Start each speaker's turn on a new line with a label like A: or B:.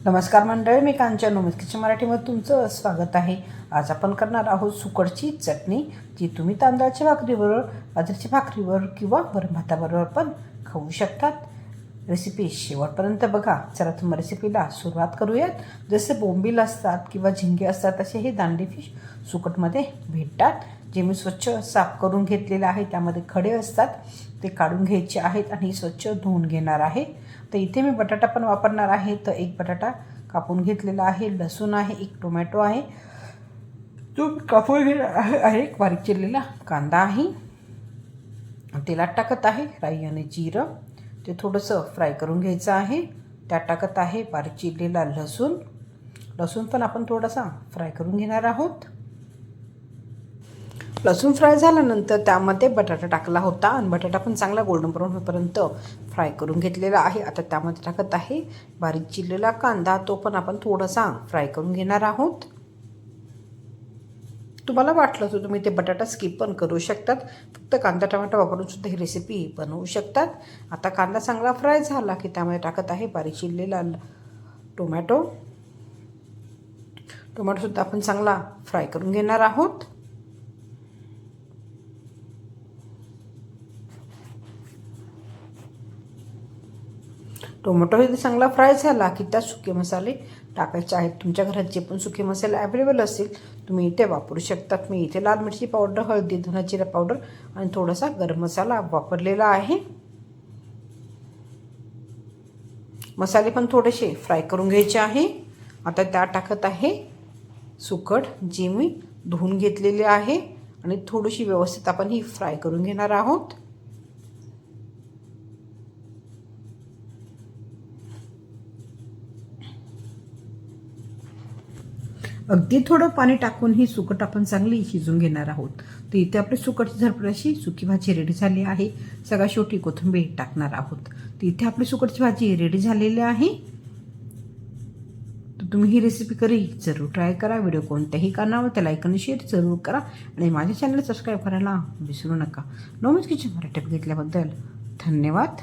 A: नमस्कार मंडळी, मी कांचन उमेश किचन मराठीमध्ये तुमचं स्वागत आहे. आज आपण करणार आहोत सुकडची चटणी, जी तुम्ही तांदळाच्या भाकरीबरोबर, बाजरीच्या भाकरीबरोबर किंवा वरण भाताबरोबर पण खाऊ शकतात. रेसिपी शेवटपर्यंत बघा. चला तुम्ही रेसिपीला सुरुवात करूयात. जसे बोंबील असतात किंवा झिंगे असतात तसे हे दांडी फिश सुकटमध्ये भेटतात, जे मी स्वच्छ साफ करून घेतलेले आहे. त्यामध्ये खडे असतात, ते काढून घ्यायचे आहेत आणि स्वच्छ धुवून घेणार आहे. तर इथे मी बटाटा पण वापरणार आहे. तर एक बटाटा कापून घेतलेला आहे, लसूण आहे, एक टोमॅटो आहे, तो कापून घेतला आहे, एक बारीक चिरलेला कांदा आहे. तेलात टाकत आहे राई आणि जिरं, ते थोडंसं फ्राय करून घ्यायचं आहे. त्यात टाकत आहे बारीक चिरलेला लसूण पण आपण थोडासा फ्राय करून घेणार आहोत. लसूण फ्राय झाल्यानंतर त्यामध्ये बटाटा टाकला होता आणि बटाटा पण चांगला गोल्डन ब्राऊन होईपर्यंत फ्राय करून घेतलेला आहे. आता त्यामध्ये टाकत आहे बारीक चिरलेला कांदा, तो पण आपण थोडासा फ्राय करून घेणार आहोत. तुम्हाला वाटलं तर तुम्ही ते बटाटा स्किप पण करू शकतात. फक्त कांदा टमाटा वापरून सुद्धा ही रेसिपी बनवू शकतात. आता कांदा चांगला फ्राय झाला की त्यामध्ये टाकत आहे बारीक चिरलेला टोमॅटोसुद्धा आपण चांगला फ्राय करून घेणार आहोत. टोमॅटो हे चांगला फ्राय झाला की त्यात सुके मसाले टाकायचे आहेत. तुमच्या घरात जे पण सुके मसाले अवेलेबल असतील तुम्ही इथे वापरू शकतात. मी इथे लाल मिरची पावडर, हळदी, धना जिरा पावडर आणि थोडासा गरम मसाला वापरलेला आहे. मसाले पण थोडेसे फ्राय करून घ्यायचे आहे. आता त्यात टाकत आहे सुकट, जी मी धुवून घेतलेली आहे आणि थोडीशी व्यवस्थित आपण ही फ्राय करून घेणार आहोत. अगदी थोडं पाणी टाकून ही सुकट आपण चांगली शिजून घेणार आहोत. तर इथे आपली सुकटची झरपड अशी सुकी भाजी रेडी झाली आहे. सगळ्यात शेवटी कोथिंबीर टाकणार आहोत. तर इथे आपली सुकटची भाजी रेडी झालेली आहे. तर तुम्ही ही रेसिपी जरूर ट्राय करा. व्हिडिओ कोणत्याही कारणावर त्या लाईक आणि शेअर जरूर करा आणि माझ्या चॅनल सबस्क्राईब करायला विसरू नका. नॉनव्हेज किचन मराठी घेतल्याबद्दल धन्यवाद.